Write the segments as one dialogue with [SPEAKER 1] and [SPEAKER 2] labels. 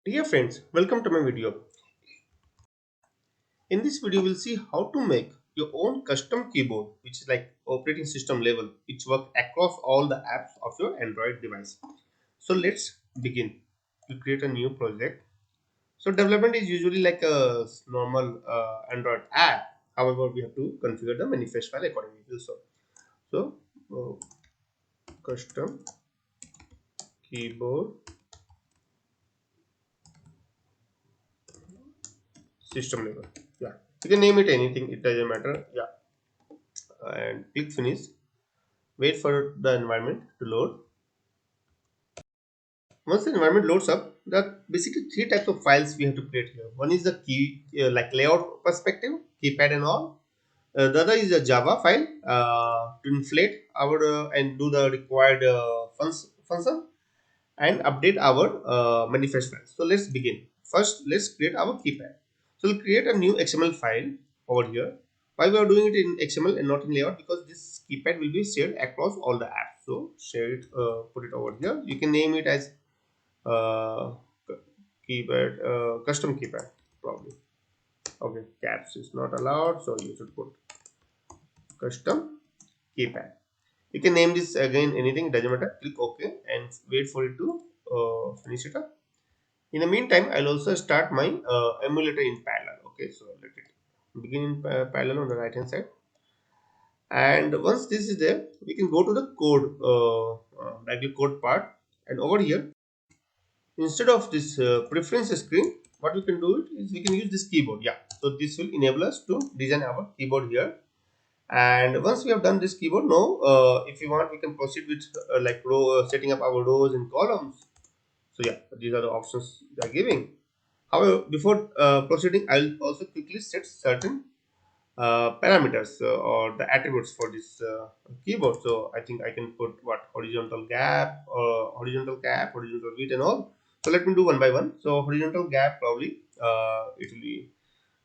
[SPEAKER 1] Dear friends, welcome to my video. In this video, we'll see how to make your own custom keyboard, which is like operating system level, which work across all the apps of your Android device. So let's begin. We'll create a new project. So development is usually like a normal Android app. However, we have to configure the manifest file accordingly. So custom keyboard system level. Yeah, you can name it anything. It doesn't matter. Yeah, and click finish. Wait for the environment to load. Once the environment loads up, there are basically three types of files we have to create here. One is the key, like layout perspective, keypad and all. The other is a Java file to inflate our and do the required function and update our manifest file. So let's begin. First, let's create our keypad. So we'll create a new XML file over here. Why we are doing it in XML and not in layout? Because this keypad will be shared across all the apps. So share it, put it over here. You can name it as uh, keypad, custom keypad probably. Okay, caps is not allowed, so you should put custom keypad. You can name this again anything, it doesn't matter. Click OK and wait for it to finish it up. In the meantime, I'll also start my emulator in parallel. Okay, so let it begin in parallel on the right hand side. And once this is there, we can go to the code, directly code part, and over here, instead of this preference screen, what we can do is we can use this keyboard. Yeah, so this will enable us to design our keyboard here. And once we have done this keyboard, now if you want, we can proceed with like setting up our rows and columns. So yeah, these are the options they are giving. However, before proceeding, I'll also quickly set certain parameters or the attributes for this keyboard. So I think I can put what horizontal gap, horizontal gap, horizontal width and all. So let me do one by one. So horizontal gap, probably it will be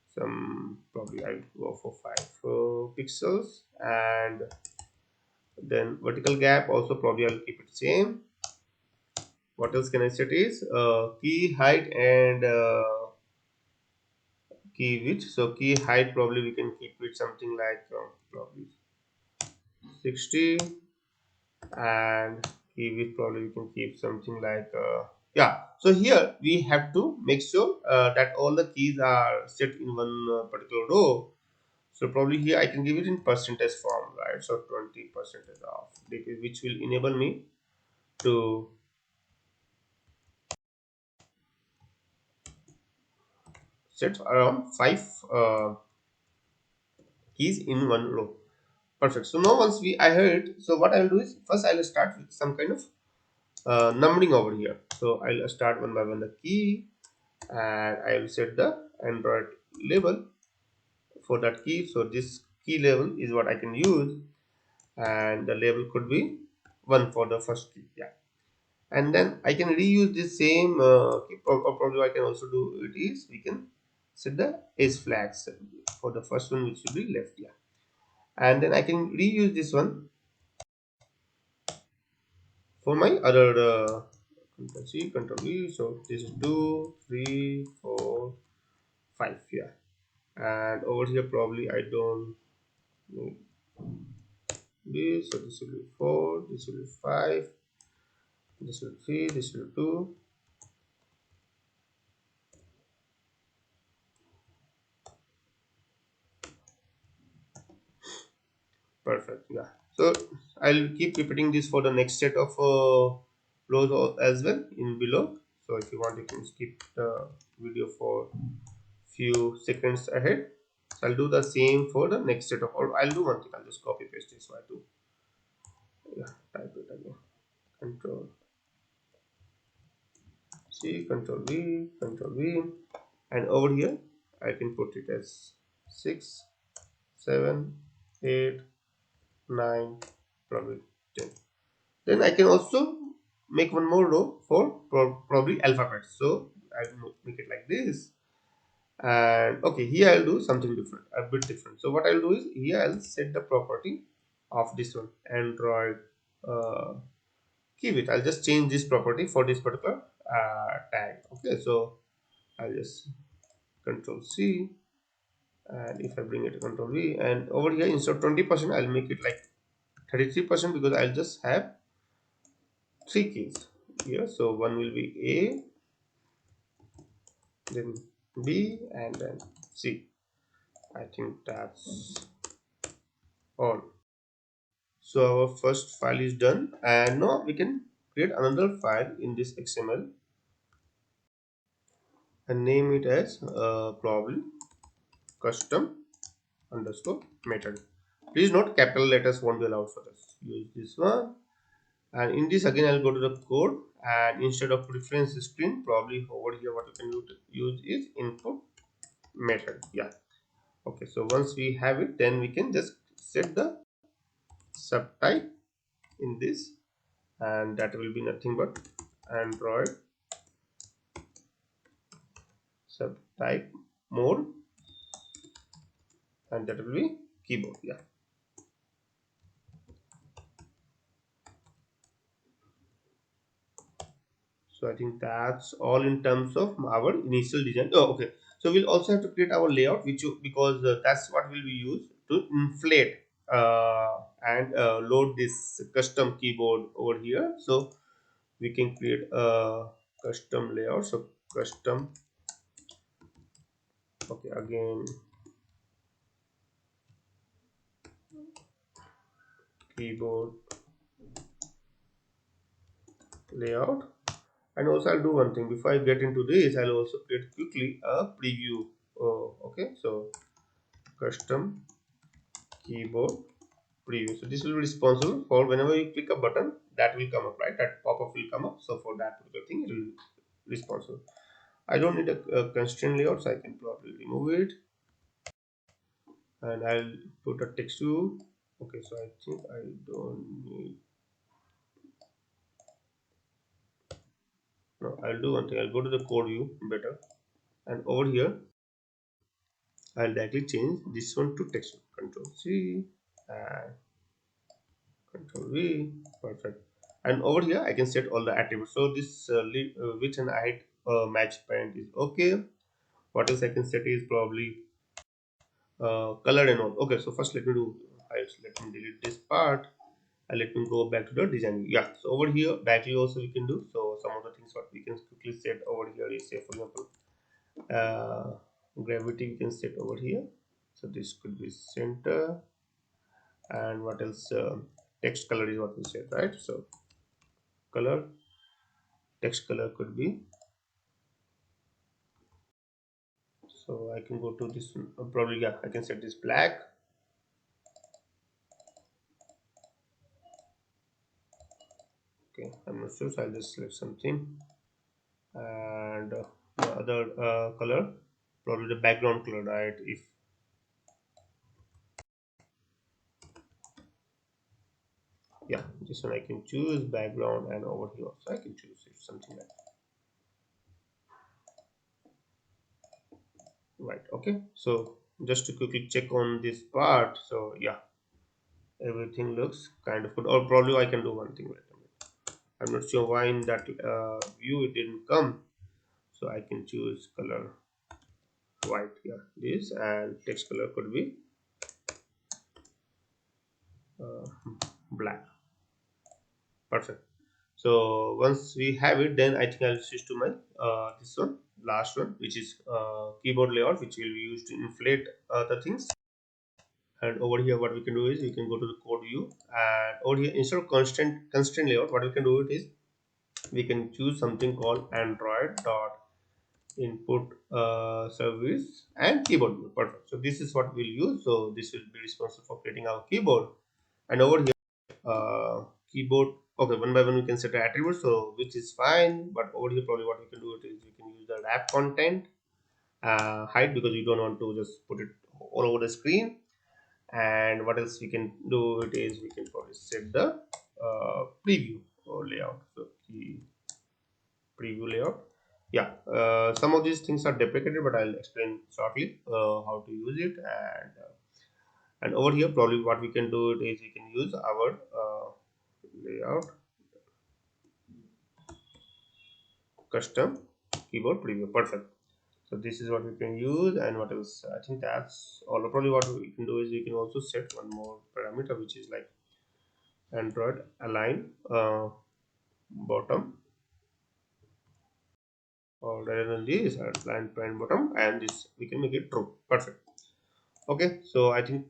[SPEAKER 1] some, probably I'll go for 5 pixels, and then vertical gap also probably I'll keep it same. What else can I set is key height and key width. So key height probably we can keep it something like probably 60, and key width probably we can keep something like yeah. So here we have to make sure that all the keys are set in one particular row. So probably here I can give it in percentage form, right? So 20% off, which will enable me to set around 5 keys in one row. Perfect. So now once I heard, so what I'll do is first I'll start with some kind of numbering over here. So I'll start one by one the key, and I'll set the Android label for that key. So this key level is what I can use, and the label could be 1 for the first key. Yeah, and then I can reuse this same key, or probably I can also do it is we can set the S flags for the first one, which will be left. Yeah, and then I can reuse this one for my other control C, control V. So this is 2, 3, 4, 5. Yeah, and over here probably I don't need this, so this will be 4, this will be 5, this will be 3, this will be 2. Perfect. Yeah, so I'll keep repeating this for the next set of rows as well in below. So if you want, you can skip the video for few seconds ahead. So I'll do the same for the next set of, or I'll do one thing, I'll just copy paste this. So I do, yeah, type it again, control C, control V, control V, and over here I can put it as 6, 7, 8, 9, probably 10. Then I can also make one more row for probably alphabets. So I'll make it like this. And okay, here I'll do something different, a bit different. So what I'll do is here I'll set the property of this one, Android key width. I'll just change this property for this particular tag. Okay, so I'll just control C, and if I bring it to control V, and over here instead of 20% I'll make it like 33% because I'll just have three keys here. So one will be A, then B, and then C. I think that's all. So our first file is done, and now we can create another file in this XML and name it as probably custom underscore method. Please note capital letters won't be allowed for this. Use this one, and in this again I'll go to the code, and instead of reference screen, probably over here what you can use is input method. Yeah. Okay, so once we have it, then we can just set the subtype in this, and that will be nothing but android subtype mode, and that will be keyboard. Yeah. So I think that's all in terms of our initial design. Oh, okay. So we'll also have to create our layout, because that's what will be used to inflate and load this custom keyboard over here. So we can create a custom layout. So custom, okay, again keyboard layout. And also I'll do one thing before I get into this. I'll also create quickly a preview. Oh, okay. So custom keyboard preview. So this will be responsible for whenever you click a button, that will come up, right? That pop-up will come up. So for that particular thing, it will be responsible. I don't need a constraint layout, so I can probably remove it, and I'll put a text view. Okay, so I think I don't need. No, I'll do one thing. I'll go to the code view better, and over here I'll directly change this one to text view. Control C and Control V. Perfect. And over here I can set all the attributes. So this width and height match parent is okay. What else I can set is probably color and all. Okay, so first let me do let me delete this part, and let me go back to the design. Yeah, so over here directly also we can do. So some of the things what we can quickly set over here is, say for example, gravity we can set over here. So this could be center, and what else, text color is what we said, right? So color, text color could be, so I can go to this one, probably, yeah, I can set this black. Okay, I'm not sure, so I'll just select something, and the other color, probably the background color, right? If, yeah, this one I can choose background, and over here also I can choose it, something like that. Right. Okay, so just to quickly check on this part, so yeah, everything looks kind of good. Or probably I can do one thing, right? I'm not sure why in that view it didn't come, so I can choose color white here, this, and text color could be uh, black. Perfect. So once we have it, then I think I'll switch to my this one, last one, which is keyboard layout, which will be used to inflate the things. And over here what we can do is we can go to the code view, and over here instead of constraint layout, what we can do it is we can choose something called android.input service and keyboard view. Perfect. So this is what we'll use. So this will be responsible for creating our keyboard, and over here keyboard, okay, one by one we can set the attributes, so which is fine. But over here probably what we can do it is we can use the wrap content height, because we don't want to just put it all over the screen. And what else we can do it is we can probably set the preview or layout. So key preview layout, yeah, some of these things are deprecated, but I'll explain shortly how to use it. And over here probably what we can do it is we can use our layout custom keyboard preview. Perfect. So this is what we can use. And what else? I think that's all. Probably what we can do is we can also set one more parameter, which is like android align bottom, or rather than this align point bottom, and this we can make it true. Perfect. Okay, so I think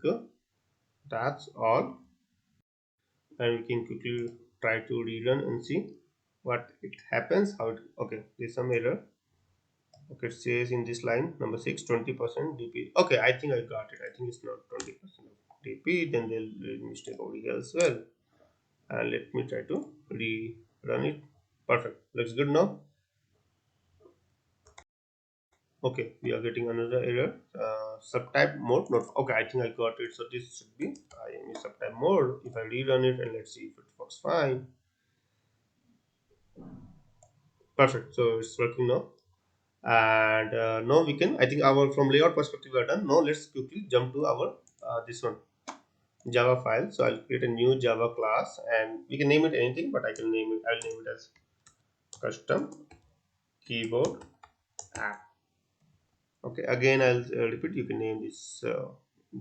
[SPEAKER 1] that's all, and we can quickly try to rerun and see what it happens. How it, okay, there's some error. Okay, it says in this line number 6, 20% dp. Okay, I think I got it. I think it's not 20% of dp, then there'll be a mistake over here as well. And let me try to rerun it. Perfect, looks good now. Okay, we are getting another error. Subtype mode not okay. I think I got it. So this should be IME subtype mode. If I rerun it, and let's see if it works fine. Perfect, so it's working now. And now we can, I think our from layout perspective we are done. Now let's quickly jump to our this one Java file. So I'll create a new Java class, and we can name it anything, but I'll name it as custom keyboard app. Okay, again I'll repeat, you can name this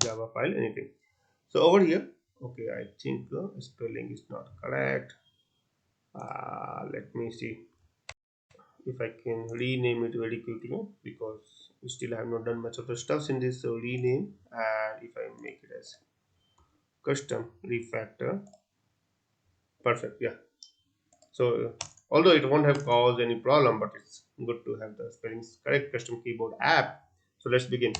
[SPEAKER 1] Java file anything. So over here, okay, I think spelling is not correct. Let me see if I can rename it very quickly, because we still have not done much of the stuffs in this. So rename, and if I make it as custom refactor. Perfect, yeah. So although it won't have caused any problem, but it's good to have the spellings correct. Custom keyboard app. So let's begin.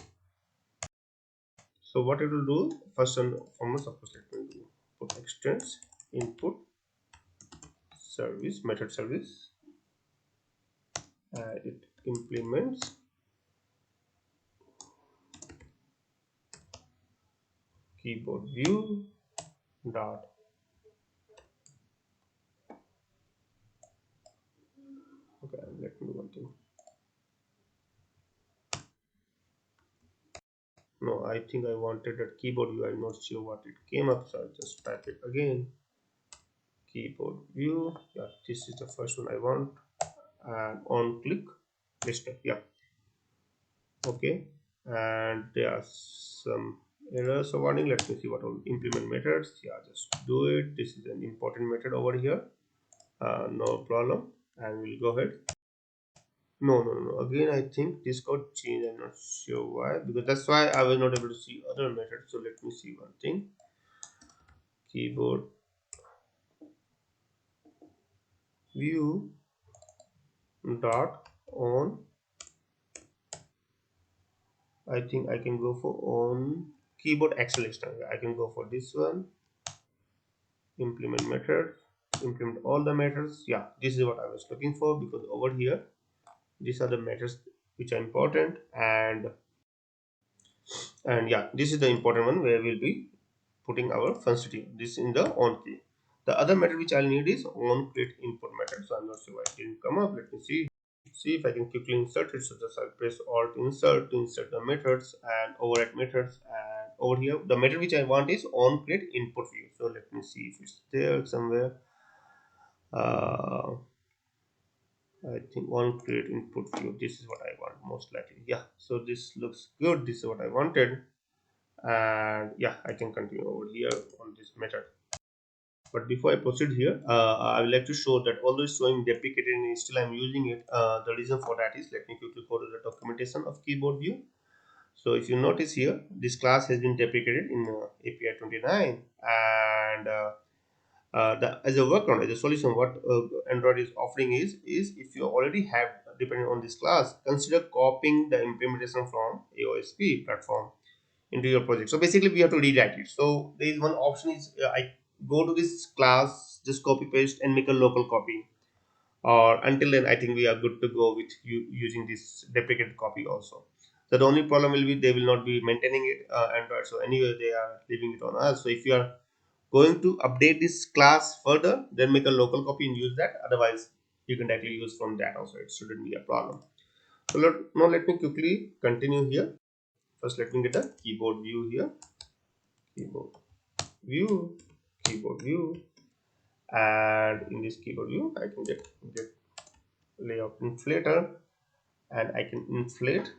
[SPEAKER 1] So what it will do, first and foremost, of course, let me do put extends input service method service, and it implements keyboard view dot. Okay, let me do one thing. No, I think I wanted that keyboard view. I'm not sure what it came up, so I'll just type it again. Keyboard view. Yeah, this is the first one I want. And on click listener. Yeah. Okay. And there are some errors or warning. Let me see what all implement methods. Yeah, just do it. This is an important method over here. No problem. And we'll go ahead. No. Again, I think this got changed. I'm not sure why, because that's why I was not able to see other methods. So let me see one thing. Keyboard view dot on. I think I can go for on keyboard action listener. I can go for this one. Implement method. Implement all the methods. Yeah, this is what I was looking for, because over here these are the methods which are important, and yeah, this is the important one where we'll be putting our functionality. This in the on key. The other method which I'll need is on create input method. So I'm not sure why it didn't come up. Let me see if I can quickly insert it. So just I'll press alt insert to insert the methods and override methods. And over here the method which I want is on create input view. So let me see if it's there somewhere. I think on create input view. This is what I want most likely. Yeah, so this looks good. This is what I wanted. And yeah, I can continue over here on this method. But before I proceed here, I would like to show that although it's showing deprecated and still I'm using it, the reason for that is, let me quickly go to the documentation of keyboard view. So if you notice here, this class has been deprecated in API 29, and as a workaround, as a solution, what Android is offering is if you already have depending on this class, consider copying the implementation from AOSP platform into your project. So basically we have to rewrite it. So there is one option is I go to this class, just copy paste and make a local copy, or until then I think we are good to go with you using this deprecated copy also. So the only problem will be they will not be maintaining it, Android. So anyway they are leaving it on us. So if you are going to update this class further, then make a local copy and use that. Otherwise you can directly use from that also. It shouldn't be a problem. So now let me quickly continue here. First let me get a keyboard view here. Keyboard view, keyboard view, and in this keyboard view I can get layout inflator, and I can inflate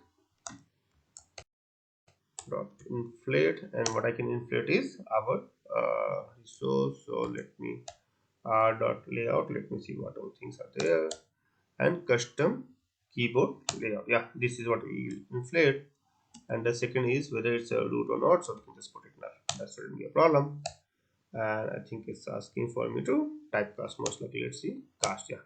[SPEAKER 1] dot inflate, and what I can inflate is our resource. So let me dot layout, let me see what all things are there, and custom keyboard layout. Yeah, this is what we inflate. And the second is whether it's a root or not, so we can just put it null. That shouldn't be a problem. And I think it's asking for me to type cast, most likely. Let's see, cast. Yeah,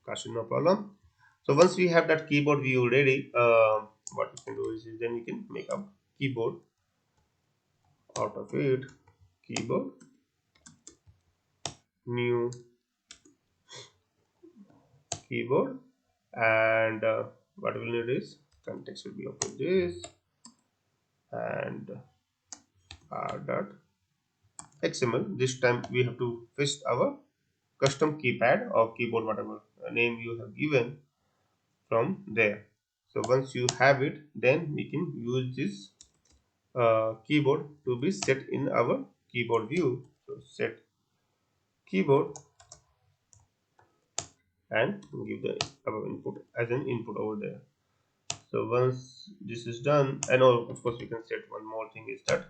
[SPEAKER 1] cast is no problem. So once we have that keyboard view ready, what we can do is then we can make a keyboard out of it. Keyboard new keyboard, and what we'll need is context will be open this, and dot xml. This time we have to fetch our custom keypad or keyboard, whatever name you have given from there. So once you have it, then we can use this keyboard to be set in our keyboard view. So set keyboard and give the our input as an input over there. So once this is done, and of course we can set one more thing, is that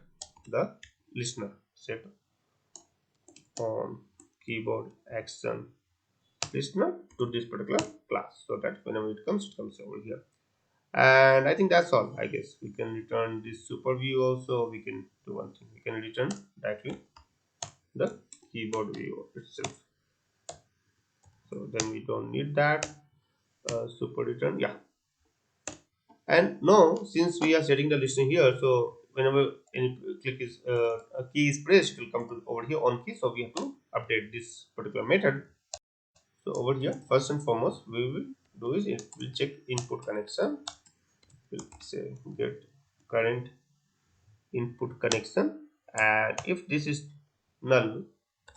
[SPEAKER 1] the listener set on keyboard action listener to this particular class, so that whenever it comes over here. And I think that's all. I guess we can return this super view also. We can do one thing, we can return directly the keyboard view itself. So then we don't need that super return. Yeah. And now since we are setting the listener here, so whenever any click is a key is pressed, it will come to over here on key. So we have to update this particular method. So over here, first and foremost, we will do is it will check input connection. We'll say get current input connection, and if this is null,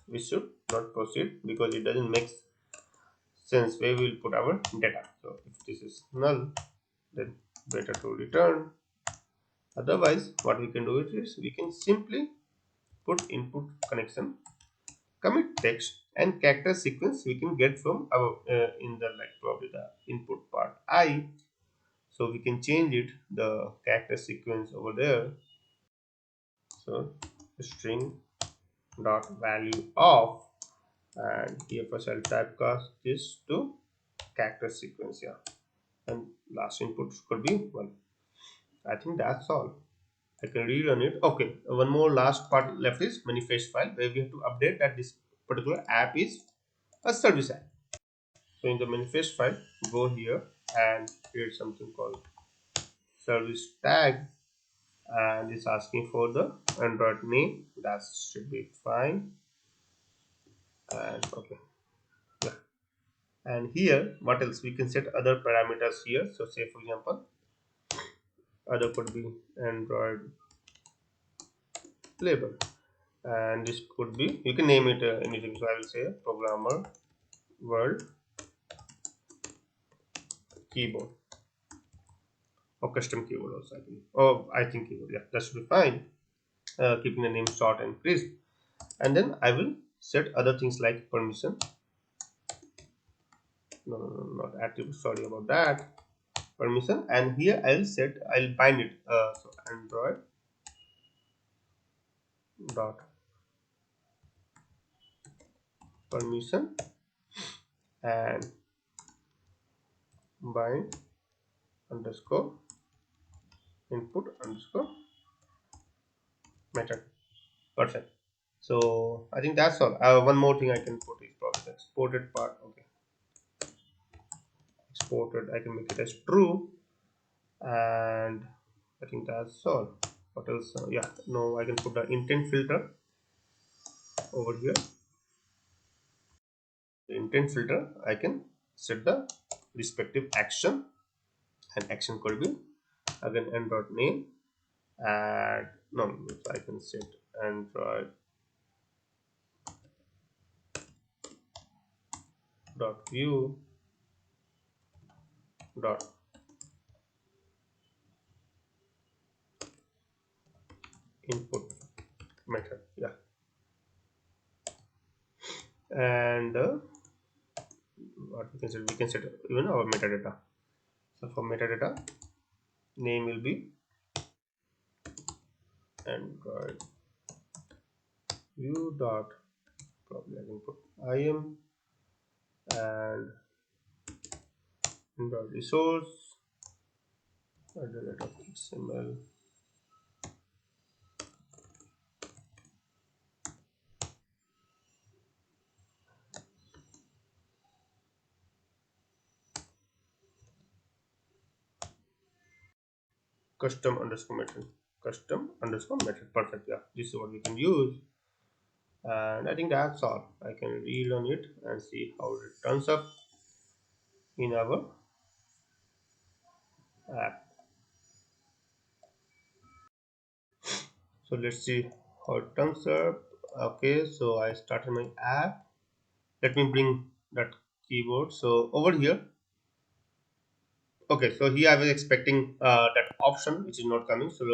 [SPEAKER 1] we should not proceed because it doesn't make sense where we will put our data. So if this is null, then better to return. Otherwise, what we can do is we can simply put input connection, commit text, and character sequence we can get from our in the like probably the input part I. So we can change it the character sequence over there. So string dot value of, and here first I'll typecast this to character sequence. Yeah, and last input could be 1. I think that's all. I can rerun it. Okay, one more last part left is manifest file, where we have to update that this particular app is a service app. So in the manifest file, go here and create something called service tag, and it's asking for the Android name. That should be fine. And okay, yeah. And here, what else? We can set other parameters here. So say for example, other could be Android label, and this could be, you can name it anything. So I will say programmer world keyboard, or custom keyboard also, I think. Oh, I think keyboard. Yeah, that should be fine. Keeping the name short and crisp. And then I will set other things like permission. No, not attribute. Sorry about that. Permission, and here I'll bind it. So Android dot permission and bind underscore input underscore method. Perfect. So I think that's all. One more thing I can put is probably the exported part. Okay, exported, I can make it as true, and I think that's all. What else? Yeah, no, I can put the intent filter over here. The intent filter, I can set the respective action, and action could be again Android name, and no, so I can set Android dot view dot input method. Yeah, and what we can set even our metadata. So for metadata, name will be android view dot, probably I can put im, and android resource at the rate of xml custom underscore method. Perfect. Yeah, this is what we can use, and I think that's all. I can relearn it and see how it turns up in our app. So let's see how it turns up. Okay, so I started my app. Let me bring that keyboard. So over here, okay, so here I was expecting that option which is not coming, so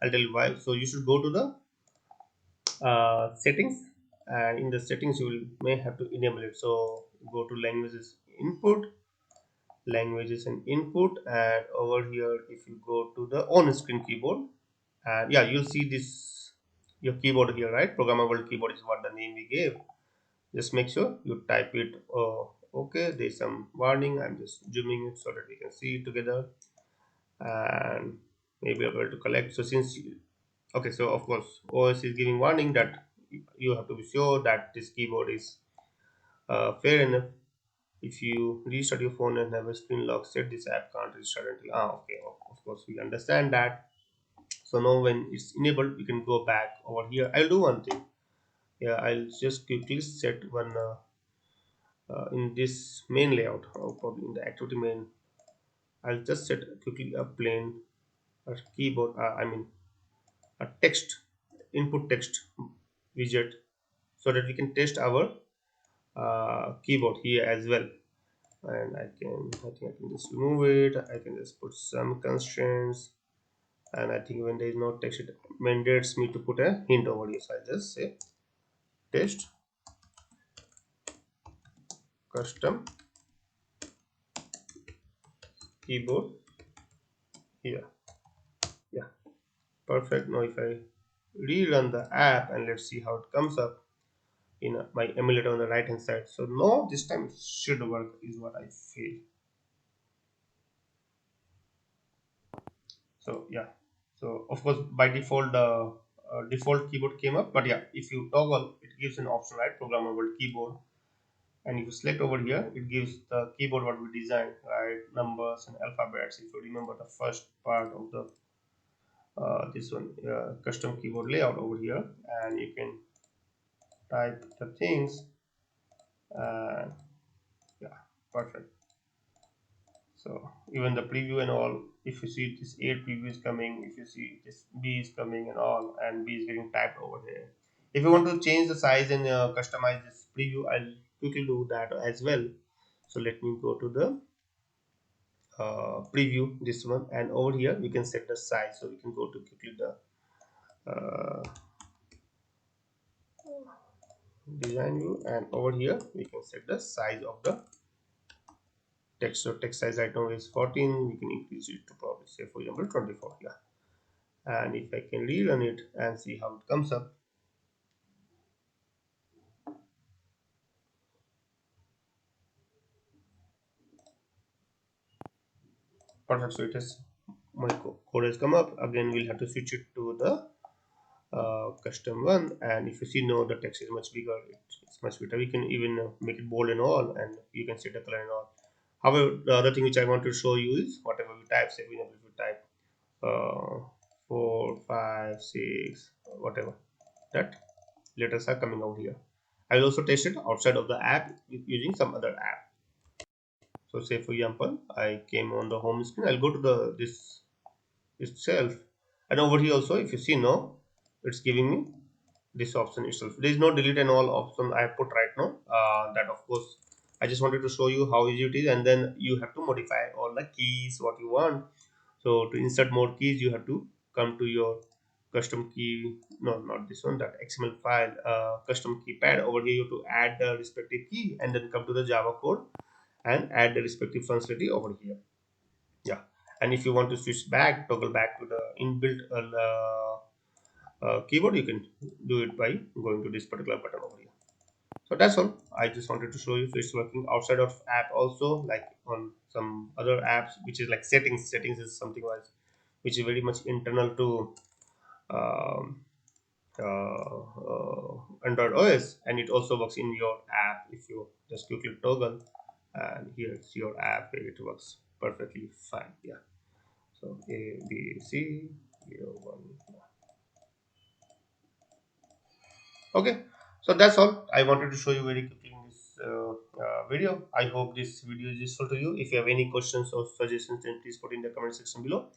[SPEAKER 1] I'll tell you why. So you should go to the settings, and in the settings you will may have to enable it. So go to languages and input, and over here if you go to the on screen keyboard, and yeah, you'll see this your keyboard here, right? Programmable keyboard is what the name we gave. Just make sure you type it. Okay, there's some warning. I'm just zooming it so that we can see it together, and maybe able to collect. So since you, okay, so of course OS is giving warning that you have to be sure that this keyboard is fair enough. If you restart your phone and have a screen lock set, this app can't restart until okay, of course we understand that. So now when it's enabled, we can go back over here. I'll do one thing. Yeah, I'll just quickly set one in this main layout, or probably in the activity main. I'll just set quickly a plain keyboard, I mean a text input text widget, so that we can test our keyboard here as well. And I think I can just remove it. I can just put some constraints, and I think when there is no text, it mandates me to put a hint over here. So I just say test custom keyboard here. Yeah, perfect. Now if I rerun the app, and let's see how it comes up in my emulator on the right hand side. So no, this time it should work is what I feel. So yeah, so of course by default the default keyboard came up, but yeah, if you toggle, it gives an option, right? Programmable keyboard. And if you select over here, it gives the keyboard what we designed, right? Numbers and alphabets. If you remember the first part of the this one, custom keyboard layout over here, and you can type the things. Yeah, perfect. So even the preview and all, if you see this A preview is coming, if you see this B is coming and all, and B is getting typed over there. If you want to change the size and customize this preview, I'll quickly do that as well. So let me go to the preview, this one, and over here we can set the size. So we can go to quickly the design view, and over here we can set the size of the text. So text size right now is 14. We can increase it to probably say for example 24. Yeah, and if I can rerun it and see how it comes up. Perfect. So it has, my code has come up. Again we'll have to switch it to the custom one, and if you see, no, the text is much bigger. It's much better. We can even make it bold and all, and you can set the color and all. However, the other thing which I want to show you is whatever we type, say for example if you type 4 5 6 whatever, that letters are coming out here. I will also test it outside of the app using some other app. So say for example I came on the home screen. I'll go to the this itself, and over here also if you see, now it's giving me this option itself. There is no delete and all option I have put right now. That of course I just wanted to show you how easy it is, and then you have to modify all the keys what you want. So to insert more keys, you have to come to your custom key, no, not this one, that xml file, custom keypad. Over here you have to add the respective key, and then come to the java code and add the respective functionality over here. Yeah, and if you want to switch back, toggle back to the inbuilt keyboard, you can do it by going to this particular button over here. So that's all. I just wanted to show you. So it's working outside of app also, like on some other apps, which is like settings. Settings is something else which is very much internal to um, Android OS, and it also works in your app. If you just quickly toggle, and here's your app, it works perfectly fine. Yeah. So A B C 01. Okay. So that's all I wanted to show you very quickly in this video. I hope this video is useful to you. If you have any questions or suggestions, then please put in the comment section below.